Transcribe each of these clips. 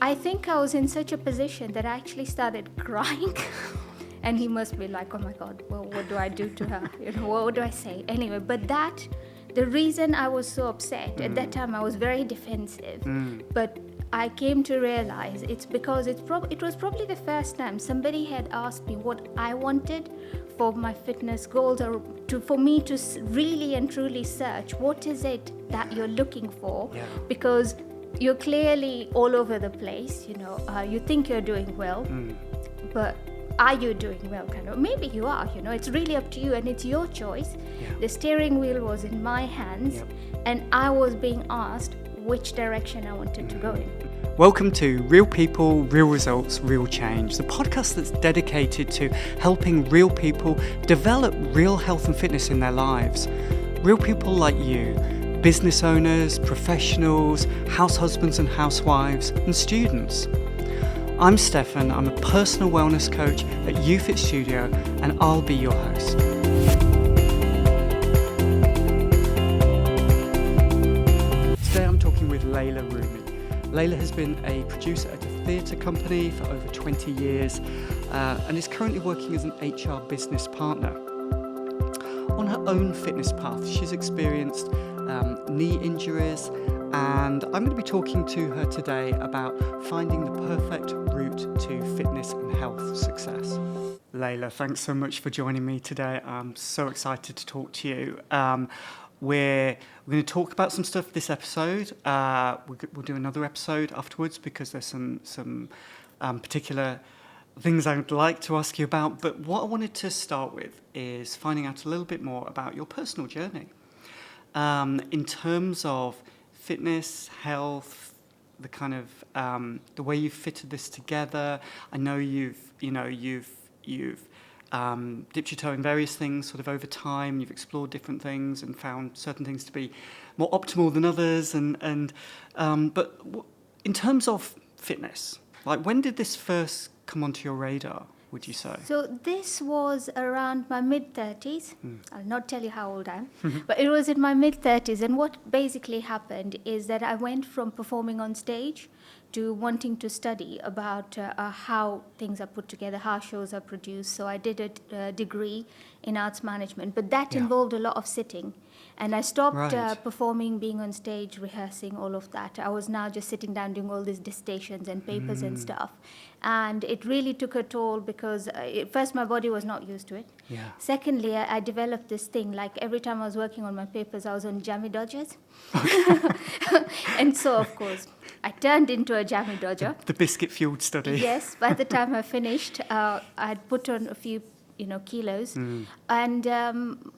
I think I was in such a position that I actually started crying. And he must be like, oh my God, well, what do I do to her? What do I say? Anyway, but the reason I was so upset, at that time I was very defensive, but I came to realize it's because it was probably the first time somebody had asked me what I wanted for my fitness goals, or for me to really and truly search what is it that you're looking for, because you're clearly all over the place, you think you're doing well, but are you doing well? Maybe you are, it's really up to you, and it's your choice. The steering wheel was in my hands, and I was being asked which direction I wanted to go in. Welcome to Real People, Real Results, Real Change, the podcast that's dedicated to helping real people develop real health and fitness in their lives. Real people like you, business owners, professionals, house husbands and housewives, and students. I'm Stefan, I'm a personal wellness coach at YouFit Studio, and I'll be your host. Today I'm talking with Leylah Rumi. Leylah has been a producer at a theatre company for over 20 years and is currently working as an HR business partner. On her own fitness path, she's experienced knee injuries, and I'm going to be talking to her today about finding the perfect route to fitness and health success. Leylah, thanks so much for joining me today. I'm so excited to talk to you. We're going to talk about some stuff this episode. We'll do another episode afterwards because there's some particular things I'd like to ask you about. But what I wanted to start with is finding out a little bit more about your personal journey in terms of fitness, health, the kind of the way you've fitted this together. I know you've dipped your toe in various things sort of over time. You've explored different things and found certain things to be more optimal than others. But in terms of fitness, like when did this first come onto your radar, would you say? So this was around my mid-30s. I'll not tell you how old I am, but it was in my mid-30s. And what basically happened is that I went from performing on stage to wanting to study about how things are put together, how shows are produced. So I did a degree in arts management, but that involved a lot of sitting. And I stopped performing, being on stage, rehearsing, all of that. I was now just sitting down doing all these dissertations and papers and stuff. And it really took a toll because first, my body was not used to it. Yeah. Secondly, I developed this thing, like every time I was working on my papers, I was on jammy dodgers. And so, of course, I turned into a jammy dodger. The biscuit-fueled study. Yes, by the time I finished, I'd put on a few kilos. And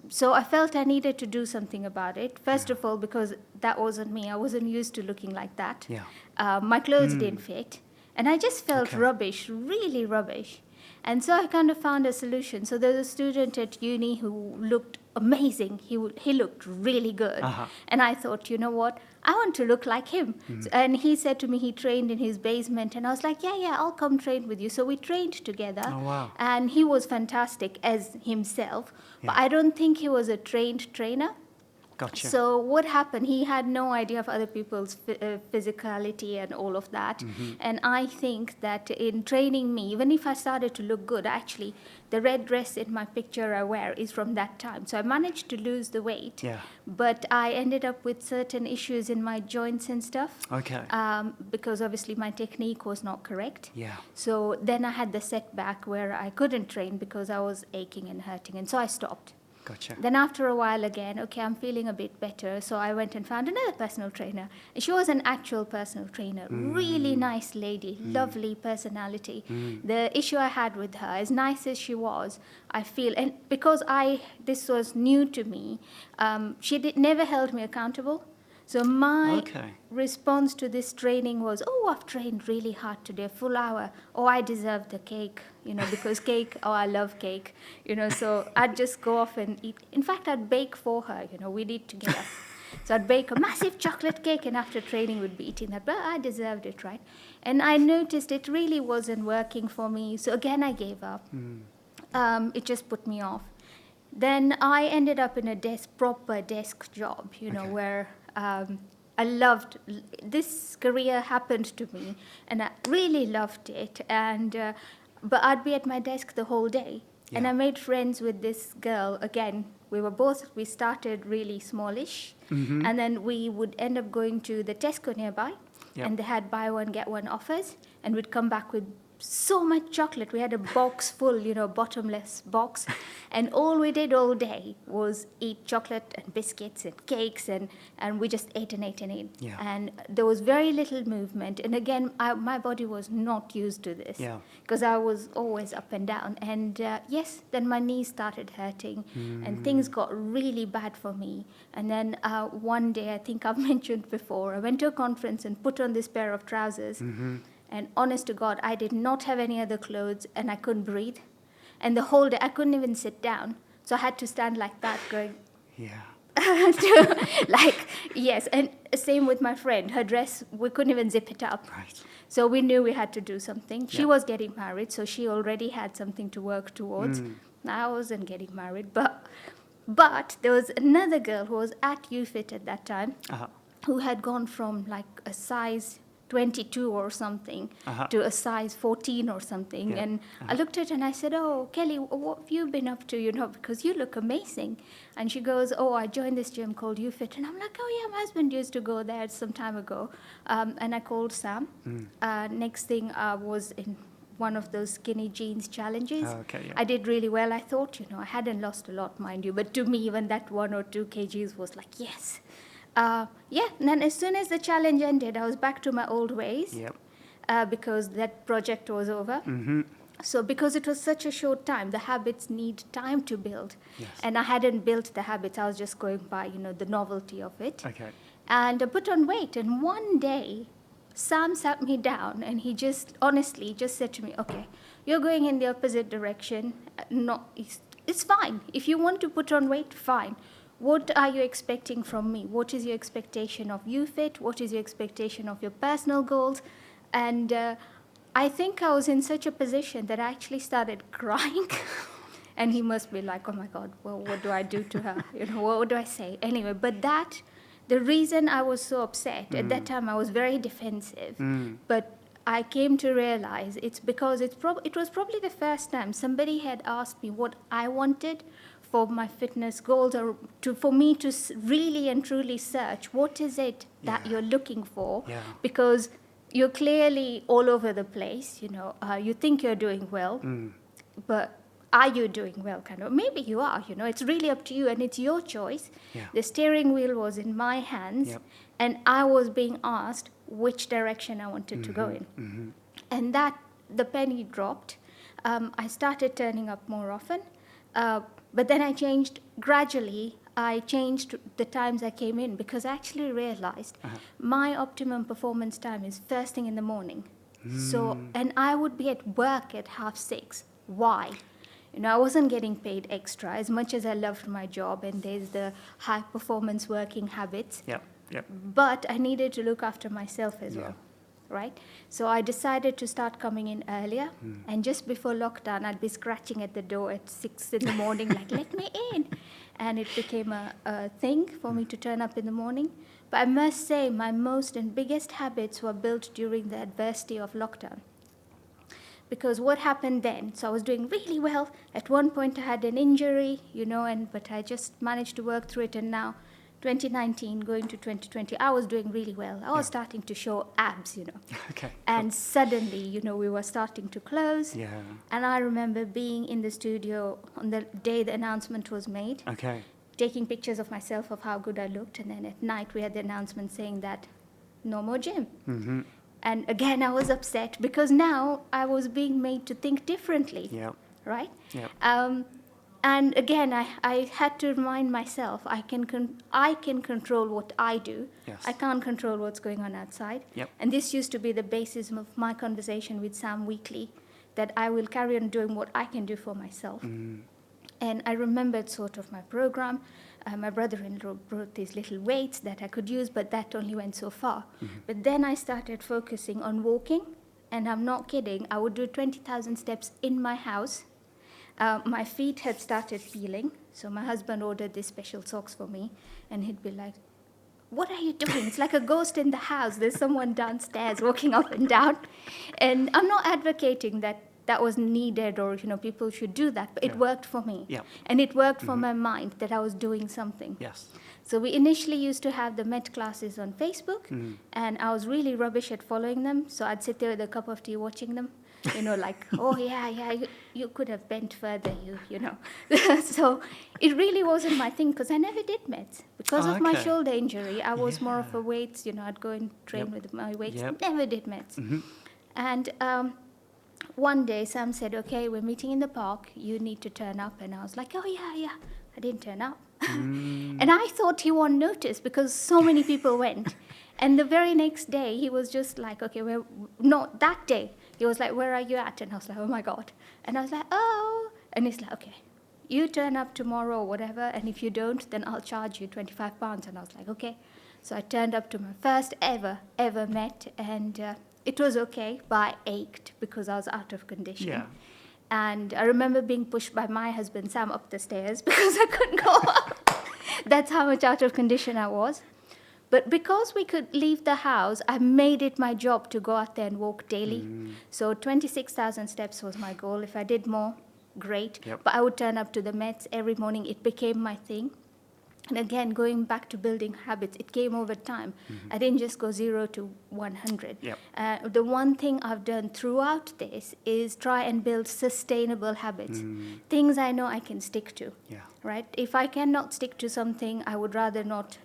so I felt I needed to do something about it. First of all, because that wasn't me. I wasn't used to looking like that. Yeah. My clothes didn't fit. And I just felt rubbish, really rubbish. And so I kind of found a solution. So there's a student at uni who looked amazing. He looked really good. And I thought, you know what? I want to look like him. And he said to me he trained in his basement. And I was like, yeah, I'll come train with you. So we trained together. Oh, wow. And he was fantastic as himself. But I don't think he was a trained trainer. Gotcha. So what happened, he had no idea of other people's physicality and all of that. And I think that in training me, even if I started to look good, actually, the red dress in my picture I wear is from that time. So I managed to lose the weight, but I ended up with certain issues in my joints and stuff. Okay. Because obviously my technique was not correct. Yeah. So then I had the setback where I couldn't train because I was aching and hurting. And so I stopped. Gotcha. Then after a while again, I'm feeling a bit better. So I went and found another personal trainer. And she was an actual personal trainer. Really nice lady, lovely personality. The issue I had with her, as nice as she was, I feel, and because this was new to me, she never held me accountable. So my response to this training was, I've trained really hard today, a full hour. I deserve the cake, because cake, I love cake, so I'd just go off and eat. In fact, I'd bake for her, we'd eat together. So I'd bake a massive chocolate cake, and after training, we'd be eating that. But I deserved it, right? And I noticed it really wasn't working for me. So again, I gave up. It just put me off. Then I ended up in a proper desk job, where I loved this career happened to me, and I really loved it. And but I'd be at my desk the whole day, and Yeah. I made friends with this girl. Again, we started really smallish, and then we would end up going to the Tesco nearby, Yep. and they had buy one get one offers, and we'd come back with so much chocolate. We had a box full, bottomless box, and all we did all day was eat chocolate and biscuits and cakes, and we just ate and ate and ate. Yeah. And there was very little movement. And again, my body was not used to this, Yeah. because I was always up and down. And yes, then my knees started hurting, and things got really bad for me. And then one day, I think I've mentioned before, I went to a conference and put on this pair of trousers. And honest to God, I did not have any other clothes, and I couldn't breathe. And the whole day, I couldn't even sit down. So I had to stand like that, going, Yeah. like, yes. And same with my friend. Her dress, we couldn't even zip it up. Right. So we knew we had to do something. She Yeah. was getting married, so she already had something to work towards. I wasn't getting married, but there was another girl who was at UFIT at that time, Uh-huh. who had gone from like a size 22 or something to a size 14 or something. Yeah. And I looked at her and I said, "Oh, Kelly, what have you been up to, because you look amazing." And she goes, "Oh, I joined this gym called UFIT." And I'm like, "Oh, yeah, my husband used to go there some time ago." And I called Sam. Next thing, I was in one of those skinny jeans challenges. Oh, okay, yeah. I did really well. I thought, I hadn't lost a lot, mind you. But to me, even that 1 or 2 kgs was like, yes. And then as soon as the challenge ended, I was back to my old ways. Yep. Because that project was over. So because it was such a short time, the habits need time to build. Yes. And I hadn't built the habits. I was just going by, the novelty of it. Okay. And I put on weight. And one day, Sam sat me down and he just honestly just said to me, "Okay, you're going in the opposite direction. No, it's fine. If you want to put on weight, fine. What are you expecting from me? What is your expectation of UFIT? What is your expectation of your personal goals?" And I think I was in such a position that I actually started crying. And he must be like, "Oh my God, well, what do I do to her? What do I say?" Anyway, but the reason I was so upset, at that time I was very defensive, but I came to realize it's because it was probably the first time somebody had asked me what I wanted for my fitness goals, or for me to really and truly search what is it that you're looking for, because you're clearly all over the place. You think you're doing well, but are you doing well? Kind of. Maybe you are. It's really up to you, and it's your choice. Yeah. The steering wheel was in my hands, and I was being asked which direction I wanted to go in, and that the penny dropped. I started turning up more often. But then I changed gradually. I changed the times I came in, because I actually realized my optimum performance time is first thing in the morning. So, and I would be at work at 6:30. Why? I wasn't getting paid extra as much as I loved my job, and there's the high performance working habits. Yep. But I needed to look after myself as well. Right? So I decided to start coming in earlier. And just before lockdown, I'd be scratching at the door at 6 in the morning, like, "Let me in." And it became a thing for me to turn up in the morning. But I must say, my most and biggest habits were built during the adversity of lockdown. Because what happened then, so I was doing really well. At one point, I had an injury, but I just managed to work through it. And now, 2019 going to 2020, I was doing really well. I was starting to show abs, Okay. And suddenly, we were starting to close. Yeah. And I remember being in the studio on the day the announcement was made, Okay. taking pictures of myself of how good I looked. And then at night, we had the announcement saying that no more gym. And again, I was upset, because now I was being made to think differently. Yep. Right? Yep. And again, I had to remind myself, I can control what I do. Yes. I can't control what's going on outside. Yep. And this used to be the basis of my conversation with Sam weekly, that I will carry on doing what I can do for myself. And I remembered sort of my program. My brother-in-law brought these little weights that I could use, but that only went so far. But then I started focusing on walking, and I'm not kidding. I would do 20,000 steps in my house. My feet had started peeling, so my husband ordered these special socks for me, and he'd be like, what are you doing? It's like a ghost in the house. There's someone downstairs walking up and down. And I'm not advocating that was needed or, people should do that, but it worked for me. Yeah. And it worked for my mind that I was doing something. Yes. So we initially used to have the Met classes on Facebook, and I was really rubbish at following them. So I'd sit there with a cup of tea watching them, like, oh, yeah, you could have bent further, you know. So it really wasn't my thing because I never did Mets. Because of my shoulder injury, I was more of a weights, I'd go and train with my weights, never did Mets. And one day Sam said, okay, we're meeting in the park, you need to turn up. And I was like, oh, yeah, I didn't turn up. And I thought he won't notice because so many people went. And the very next day, he was just like, okay, that day, he was like, where are you at? And I was like, oh my God. And I was like, oh. And he's like, okay, you turn up tomorrow or whatever. And if you don't, then I'll charge you £25. And I was like, okay. So I turned up to my first ever Met. And it was okay, but I ached because I was out of condition. Yeah. And I remember being pushed by my husband, Sam, up the stairs because I couldn't go up. That's how much out of condition I was. But because we could leave the house, I made it my job to go out there and walk daily. So 26,000 steps was my goal. If I did more, great. Yep. But I would turn up to the Mets every morning. It became my thing. And again, going back to building habits, it came over time. I didn't just go 0 to 100. Yep. The one thing I've done throughout this is try and build sustainable habits, things I know I can stick to. Yeah. Right? If I cannot stick to something, I would rather not,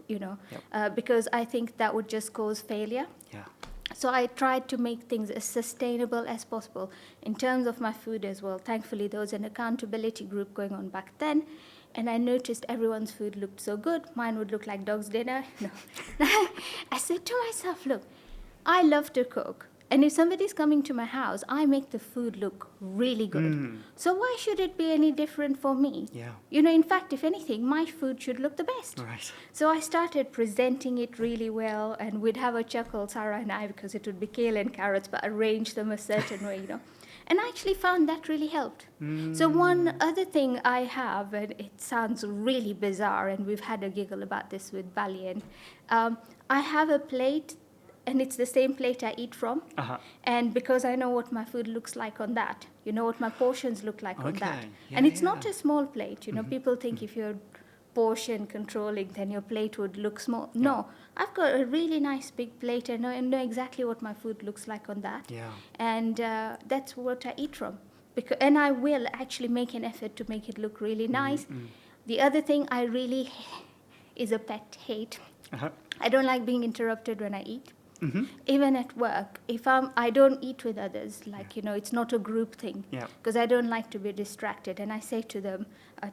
because I think that would just cause failure. Yeah. So I tried to make things as sustainable as possible in terms of my food as well. Thankfully, there was an accountability group going on back then. And I noticed everyone's food looked so good. Mine would look like dog's dinner. No. I said to myself, look, I love to cook. And if somebody's coming to my house, I make the food look really good. So why should it be any different for me? Yeah. In fact, if anything, my food should look the best. Right. So I started presenting it really well. And we'd have a chuckle, Sarah and I, because it would be kale and carrots, but arrange them a certain way, And I actually found that really helped. So one other thing I have, and it sounds really bizarre, and we've had a giggle about this with Valiant, I have a plate, and it's the same plate I eat from. And because I know what my food looks like on that, what my portions look like on that. Yeah, and it's not a small plate. People think if you're portion controlling, then your plate would look small. Yeah. No, I've got a really nice big plate and I know exactly what my food looks like on that. Yeah. And that's what I eat from. And I will actually make an effort to make it look really nice. The other thing I really is a pet hate. I don't like being interrupted when I eat. Even at work, if I don't eat with others, it's not a group thing, because I don't like to be distracted. And I say to them,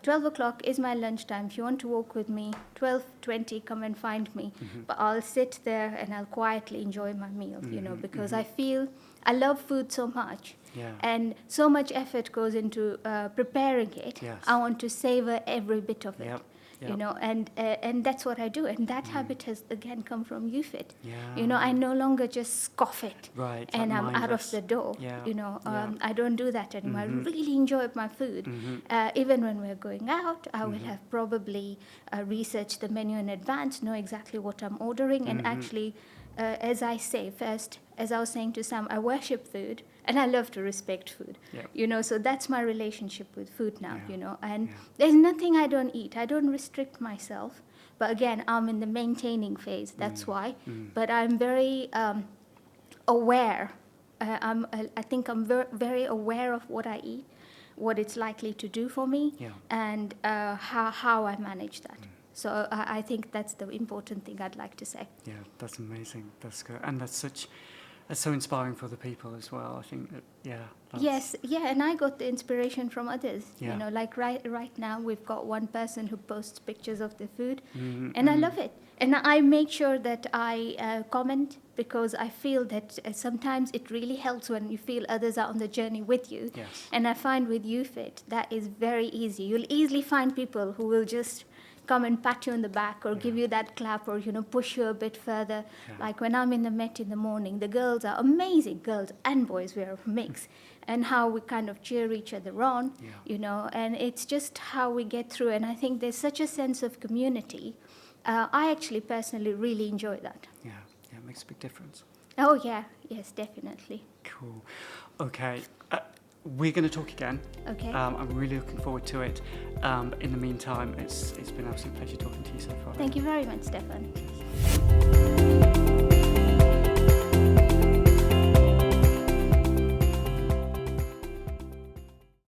12 o'clock is my lunchtime. If you want to walk with me, 12:20, come and find me. But I'll sit there and I'll quietly enjoy my meal, because I feel I love food so much. And so much effort goes into preparing it. I want to savor every bit of it. And that's what I do. And that habit has, again, come from UFIT. I no longer just scoff it and I'm out of the door. I don't do that anymore. I really enjoy my food. Even when we're going out, I will have probably researched the menu in advance, know exactly what I'm ordering, and actually, as I say first, as I was saying to Sam, I worship food. And I love to respect food, so that's my relationship with food now, and there's nothing I don't eat. I don't restrict myself, but again, I'm in the maintaining phase, that's why. But I'm very aware. I think I'm very aware of what I eat, what it's likely to do for me, and how I manage that. So I think that's the important thing I'd like to say. Yeah, that's amazing. That's good. And that's so inspiring for the people as well. I think that, Yes, and I got the inspiration from others. Like right now, we've got one person who posts pictures of the food, and I love it. And I make sure that I comment, because I feel that sometimes it really helps when you feel others are on the journey with you. And I find with UFIT, that is very easy. You'll easily find people who will just come and pat you on the back or give you that clap or, push you a bit further. Like when I'm in the Met in the morning, the girls are amazing, girls and boys, we're a mix. And how we kind of cheer each other on, and it's just how we get through. And I think there's such a sense of community I actually personally really enjoy that. Yeah, it makes a big difference. Oh yeah, yes, definitely. Cool. Okay, we're going to talk again. Okay. I'm really looking forward to it. In the meantime, it's been an absolute pleasure talking to you so far. Thank you very much, Stefan.